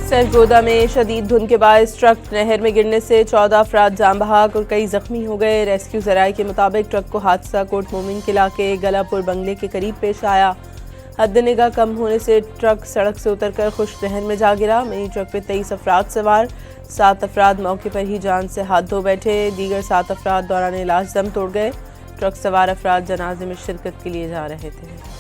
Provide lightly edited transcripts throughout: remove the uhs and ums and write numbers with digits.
सरगोदा में शदीद धुंध के बायस ट्रक नहर में गिरने से 14 अफराद जान बहक और कई जख्मी हो गए। रेस्क्यू जराये के मुताबिक ट्रक को हादसा कोट मोमिन के इलाके गलापुर बंगले के करीब पेश आया। हद निगाह कम होने से ट्रक सड़क से उतरकर खुश्क नहर में जा गिरा। मिनी ट्रक पे 23 अफराद सवार, 7 अफराद मौके पर ही जान से हाथ धो बैठे। दीगर 7 अफराद दौरान इलाज दम तोड़ गए। ट्रक सवार अफराद जनाजे में शिरकत के लिए जा रहे थे।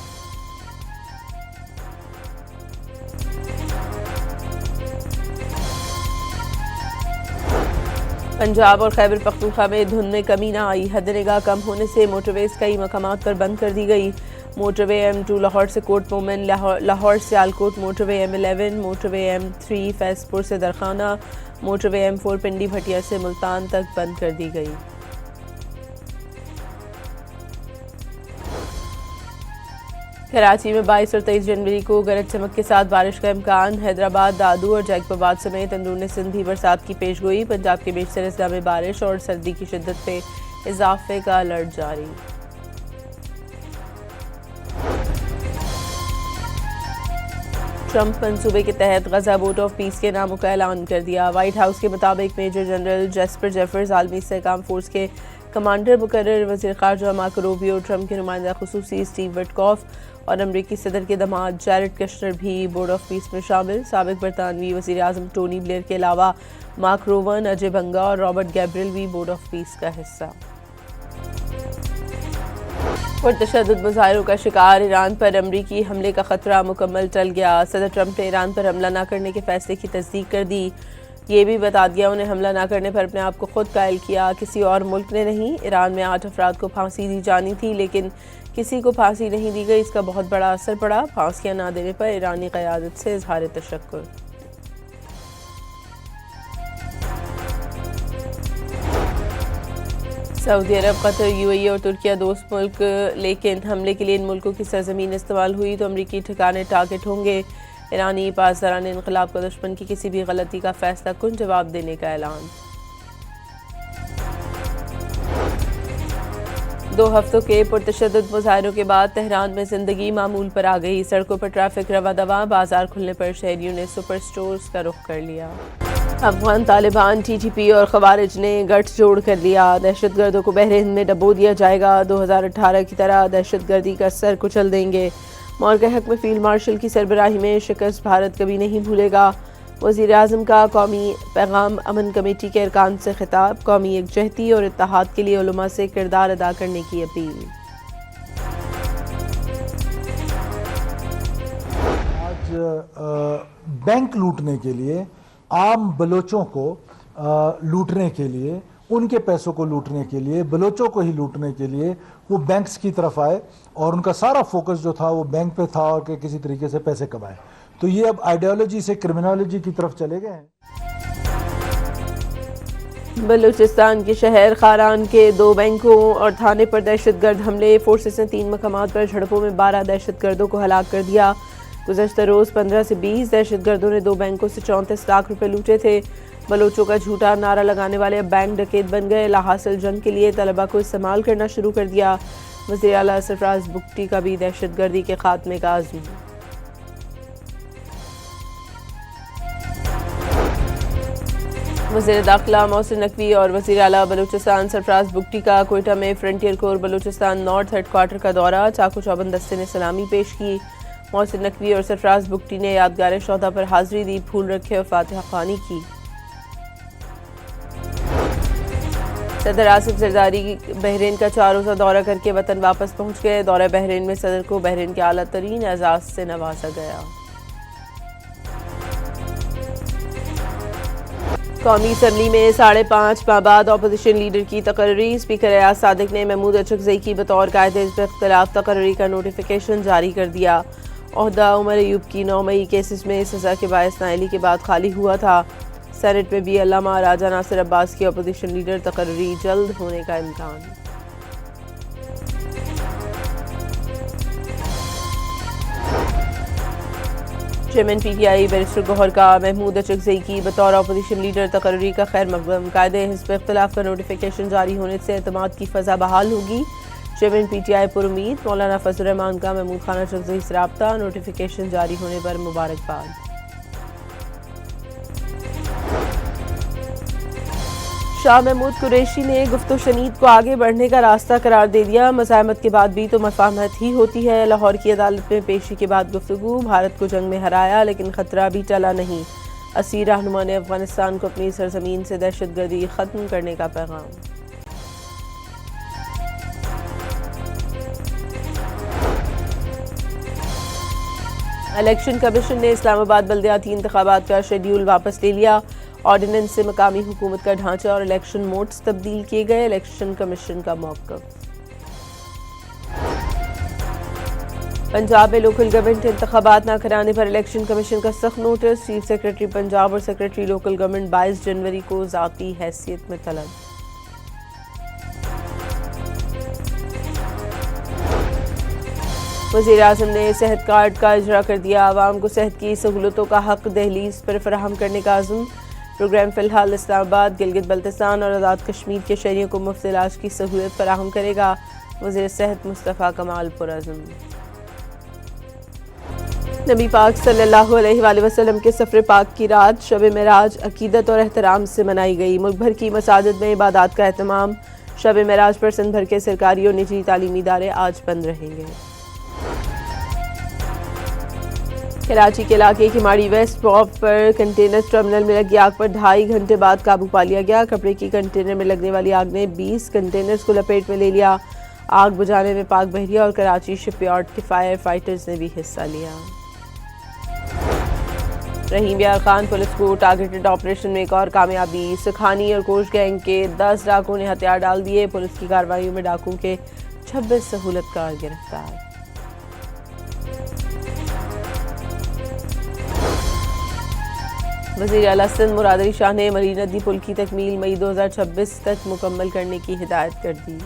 पंजाब और खैबर पख्तूनख्वा में धुंध में कमी न आई। हद निगाह कम होने से मोटरवेज कई मकामात पर बंद कर दी गई। मोटरवे M2 लाहौर से कोट मोमिन, लाहौर से आलकोट, motorway M11, motorway M3 Faizpur से दरखाना, मोटरवे M4 पिंडी भटिया से मुल्तान तक बंद कर दी गई। कराची में 22 और 23 जनवरी को गरज चमक के साथ बारिश का इम्कान। हैदराबाद, दादू और जैकबाबाद समेत अंदरून सिंध भी बरसात की पेशगोई। पंजाब के बेशतर अजला में बारिश और सर्दी की शिद्दत पे इजाफे का अलर्ट जारी। ट्रंप मंसूबे के तहत गजा वोट ऑफ पीस के नामों का ऐलान कर दिया। व्हाइट हाउस के मुताबिक मेजर जनरल जेस्पर जेफर्स आलमी इस्तेहकाम फोर्स के कमांडर मुकर्रर, वज़ीर ख़ारजा मार्को रूबियो, ट्रंप के नुमाइंदा खुसूसी स्टीव विटकॉफ और अमरीकी सदर के दामाद जैरेड कश्नर भी बोर्ड ऑफ पीस में शामिल। साबिक बरतानवी वज़ीर आज़म टोनी ब्लेयर के अलावा मार्क रोवन, अजय बंगा और रॉबर्ट गैब्रियल भी बोर्ड ऑफ पीस का हिस्सा। पुरतशद्दुद मुज़ाहिरों का शिकार ईरान पर अमरीकी हमले का खतरा मुकम्मल टल गया। सदर ट्रंप ने ईरान पर हमला न करने के फैसले की तस्दीक कर दी। ये भी बता दिया उन्हें हमला न करने पर अपने आप को खुद कायल किया, किसी और मुल्क ने नहीं। ईरान में 8 अफराद को फांसी दी जानी थी लेकिन किसी को फांसी नहीं दी गई। इसका बहुत बड़ा असर पड़ा। फांसियां न देने पर ईरानी क़यादत से इजहार तशक्कुर। सऊदी अरब, कतर, UAE और तुर्किया दोस्त मुल्क, लेकिन हमले के लिए इन मुल्कों की सरजमीन इस्तेमाल हुई तो अमरीकी ठिकाने टारगेट होंगे। ईरानी पासदारान इनकलाब का दुश्मन की किसी भी गलती का फैसला कुन जवाब देने का ऐलान। 2 हफ्तों के पुरतशद्दुद मुजाहरों के बाद तेहरान में जिंदगी मामूल पर आ गई। सड़कों पर ट्रैफिक रवा दवा, बाजार खुलने पर शहरियों ने सुपर स्टोर्स का रुख कर लिया। अफगान तालिबान, TTP और खवारिज ने गठजोड़ कर लिया। दहशतगर्दों को बहरीन में डबो दिया जाएगा। 2018 की तरह दहशतगर्दी का सर कुचल देंगे। मौर के हक में फील्ड मार्शल की सरबराही में शिकस्त भारत कभी नहीं भूलेगा। वज़ीर आज़म का कौमी पैगाम, अमन कमेटी के अरकान से खिताब। कौमी यकजहती और इत्तेहाद के लिए उलमा से किरदार अदा करने की अपील। आज बैंक लूटने के लिए, आम बलोचों को लूटने के लिए, उनके पैसों को लूटने के लिए, बलोचों को ही लूटने के लिए वो बैंक्स की तरफ आए और उनका सारा फोकस जो था वो बैंक पे था और कि किसी तरीके से पैसे कमाए। तो ये अब आइडियोलॉजी से क्रिमिनोलॉजी की तरफ चले गए हैं। बलूचिस्तान के शहर खारान के 2 बैंकों और थाने पर दहशतगर्द हमले। फोर्सेस ने 3 मकामात पर झड़पों में 12 दहशतगर्दों को हलाक कर दिया। गुज़श्ता रोज़ 15 से 20 दहशतगर्दों ने 2 बैंकों से 34 लाख रुपए लूटे थे। बलोचों का झूठा नारा लगाने वाले अब बैंक डकैत बन गए। लाहासिल जंग के लिए तलबा को इस्तेमाल करना शुरू कर दिया। वज़ीर आला सरफराज बुगटी का भी दहशतगर्दी के खात्मे का आज़म। वज़ीर दाखिला मोहसिन नकवी और वज़ीर आला बलूचिस्तान सरफराज बुगटी का कोयटा में frontier core Balochistan north headquarter का दौरा। चाकू चौबंद दस्ते ने सलामी पेश की। मोहसिन नकवी और सरफराज बुगटी ने यादगार शौदा पर हाजिरी दी, फूल रखे और फातिहा ख्वानी की। सदर आसिफ जरदारी बहरीन का 4 रोज़ा दौरा करके वतन वापस पहुंच गए। दौरा बहरीन में सदर को बहरीन के आला तरीन एजाज से नवाजा गया। कौमी असम्बली में 5.5 माह बाद अपोजिशन लीडर की तकर्री। स्पीकर अयाज सादिक ने महमूद अचकज़ई की बतौर कायदे हिज़्ब इख्तिलाफ तकर्री का नोटिफिकेशन जारी कर दिया। ओहदा उमर अयूब की 9 मई केसेस में सज़ा के बायस नाअहली के बाद खाली हुआ था। सेनेट में भी अल्लामा राजा नासिर अब्बास की अपोजिशन लीडर तकर्री जल्द होने का इम्कान। चेयरमैन PTI बैरिस्टर गौहर का महमूद अचकज़ई की बतौर अपोजिशन लीडर तकर्री का खैर मकदम। कायदे हिज़्ब इख्तिलाफ का नोटिफिकेशन जारी होने से एतमाद की फ़ज़ा बहाल होगी। Chairman PTI पुरुमीद। मौलाना फजल रहमान का महमूद खान अचकज़ई से राब्ता। नोटिफिकेशन जारी होने पर मुबारकबाद। शाह महमूद कुरैशी ने गुफ्तो शनीद को आगे बढ़ने का रास्ता करार दे दिया। मज़ाहमत के बाद भी तो मफाहमत ही होती है। लाहौर की अदालत में पेशी के बाद गुफ्तगू, भारत को जंग में हराया लेकिन खतरा भी टला नहीं। असीर रहनुमा ने अफगानिस्तान को अपनी सरजमीन से दहशतगर्दी खत्म करने का पैगाम। इलेक्शन कमीशन ने इस्लामाबाद बल्दियाती इंतखाबात का शेड्यूल वापस ले लिया। ऑर्डिनेंस से मकामी हुकूमत का ढांचा और इलेक्शन मोड्स तब्दील किए गए। इलेक्शन कमीशन का मौक़िफ़। पंजाब में लोकल गवर्नमेंट इंतखाबात न कराने पर इलेक्शन कमीशन का सख्त नोटिस। चीफ सेक्रेटरी पंजाब और सेक्रेटरी लोकल गवर्नमेंट 22 जनवरी को ज़ाती हैसियत में तलब। वज़ीर आज़म ने सेहत कार्ड का इजरा कर दिया। आवाम को सेहत की सहूलतों का हक दहलीज पर फराहम करने का आज़म। प्रोग्राम फ़िलहाल इस्लामाबाद, गिलगित बल्तिस्तान और आज़ाद कश्मीर के शहरियों को मुफ्त इलाज की सहूलत फराहम करेगा। वज़ीर सेहत मुस्तफ़ा कमाल पुरअज़म। नबी पाक सल्लल्लाहु अलैहि वसल्लम के सफ़र पाक की रात शब मेराज अकीदत और एहतराम से मनाई गई। मुल्क भर की मसाजिद में इबादत का एहतमाम। शब मेराज पर सिंध भर के सरकारी और निजी तालीमी इदारे आज बंद रहेंगे। कराची के इलाके की माड़ी वेस्ट वॉफ पर कंटेनर टर्मिनल में लगी आग पर 2.5 घंटे बाद काबू पा लिया गया। कपड़े की कंटेनर में लगने वाली आग ने 20 कंटेनर्स को लपेट में ले लिया। आग बुझाने में पाक बहरिया और कराची शिपयार्ड के फायर फाइटर्स ने भी हिस्सा लिया। रहीम यार खान पुलिस को टारगेटेड ऑपरेशन में एक और कामयाबी। सुखानी और कोश गैंग के 10 डाकुओं ने हथियार डाल दिए। पुलिस की कार्रवाइयों में डाकुओं के 26 सहूलतकार गिरफ्तार। वज़ीर आला सिंध मुराद अली शाह ने मरी नदी पुल की तकमील मई 2026 तक मुकम्मल करने की हिदायत कर दी।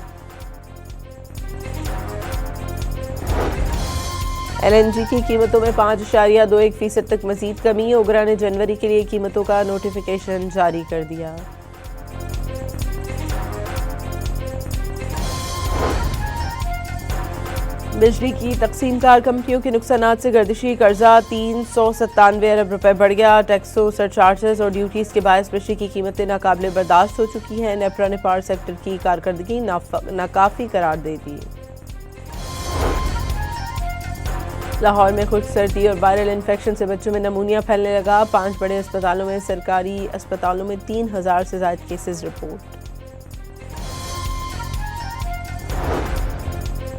LNG की कीमतों में 5.21% तक मजीद कमी। ओगरा ने जनवरी के लिए कीमतों का नोटिफिकेशन जारी कर दिया। बिजली की तकसीमकार कंपनियों के नुकसानात से गर्दिशी कर्जा 397 अरब रुपए बढ़ गया। टैक्सों, सरचार्जेस और ड्यूटीज़ के बायस बिजली की कीमतें नाकाबिले बर्दाश्त हो चुकी हैं। नेपरा ने पावर सेक्टर की कारकर्दगी नाकाफी करार दे दी। लाहौर में खुश्क सर्दी और वायरल इन्फेक्शन से बच्चों में नमूनिया फैलने लगा। 5 बड़े अस्पतालों में सरकारी अस्पतालों में 3000 से ज़ायद केसेस रिपोर्ट।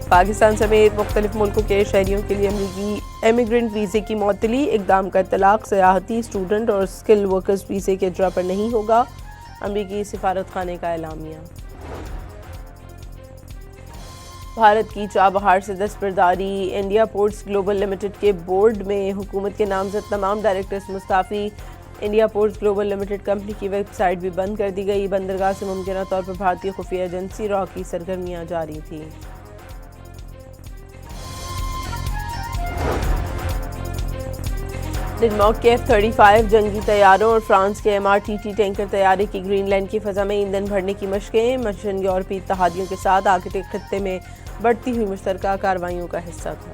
पाकिस्तान समेत मुख्तलिफ मुल्कों के शहरियों के लिए अमरीकी एमिग्रेंट वीज़े की मुअत्तली। इक़दाम का इतलाक़ सयाहती, स्टूडेंट और स्किल वर्कर्स वीज़े के इजरा पर नहीं होगा। अमरीकी सिफारत खाने का एलामिया। भारत की चाबहार से दस्तबरदारी। इंडिया पोर्ट्स ग्लोबल लिमिटेड के बोर्ड में हुकूमत के नामजद तमाम directors Mustafi. India ports global limited company की वेबसाइट भी बंद कर दी गई। बंदरगाह से मुमकिना तौर पर भारतीय खुफिया एजेंसी रॉ की सरगर्मियाँ जारी थी। डेनमार्क के F-35 जंगी तैयारों और फ्रांस के MRTT टैंकर तैयारे की ग्रीनलैंड की फ़ज़ा में ईंधन भरने की मशक़ें। मिशन यूरोपीय इत्तेहादियों के साथ आर्कटिक खित्ते में बढ़ती हुई मुश्तरका कार्रवाइयों का हिस्सा था।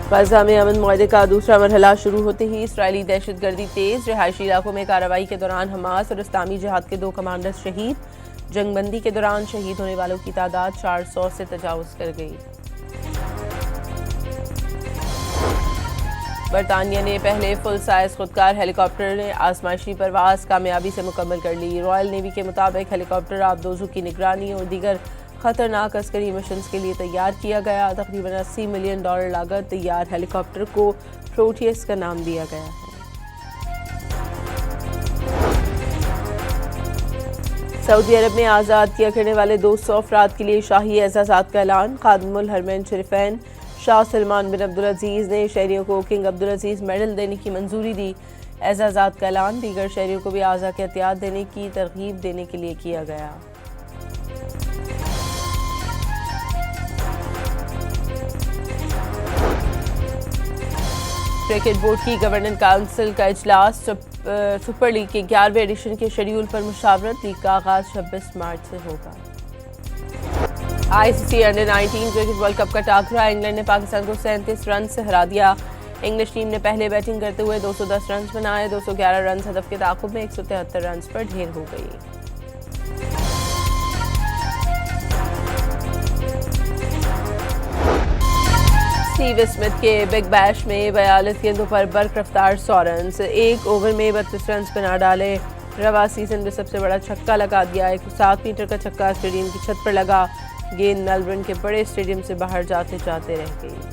गाज़ा में अमन मुआहदे का दूसरा मरहला शुरू होते ही इसराइली दहशतगर्दी तेज़। रिहायशी इलाकों में कार्रवाई के दौरान हमास और इस्लामी जिहाद के 2 कमांडर्स शहीद। जंगबंदी के दौरान शहीद होने वालों की तादाद 400 से तजावुज़ कर गई। बरतानिया ने पहले फुल साइज खुदकार हेलीकॉप्टर ने आजमाइशी परवाज कामयाबी से मुकम्मल कर ली। रॉयल नेवी के मुताबिक हेलीकॉप्टर आबदोजों की निगरानी और दीगर खतरनाक अस्करी मिशंस के लिए तैयार किया गया। तकरीबन $80 मिलियन लागत तैयार हेलीकॉप्टर को प्रोटियस का नाम दिया गया है। सऊदी अरब में आज़ाद किया करने वाले 200 अफराद के लिए शाही एजाज़ात का ऐलान। खादिमुल हरमैन शरीफैन शाह सलमान बिन अब्दुल अजीज़ ने शहरियों को किंग अब्दुल अजीज़ मेडल देने की मंजूरी दी। एजाज़ात का ऐलान दीगर शहरियों को भी आज़ा के एहतियात देने की तरगीब देने के लिए किया गया। क्रिकेट बोर्ड की गवर्निंग काउंसिल का इजलास सुपर लीग के 11वें एडिशन के शेड्यूल पर मुशावरत। लीग का आगाज 26 मार्च से होगा। ICC under 19 cricket world cup का टाकरा। इंग्लैंड ने पाकिस्तान को 37 रन से हरा दिया। इंग्लिश टीम ने पहले बैटिंग करते हुए 210 रन बनाए। 211 रन हदफ के ताकुब में 173 रन पर ढेर हो गई। स्टीव स्मिथ के बिग बैश में 42 गेंदों पर बर्क रफ्तार 100 रन, एक ओवर में 32 रन बना डाले। रवा सीजन में सबसे बड़ा छक्का लगा दिया। 107 मीटर का छक्का स्टेडियम की छत पर लगा। गेंद मेलबर्न के बड़े स्टेडियम से बाहर जाते जाते रह गई।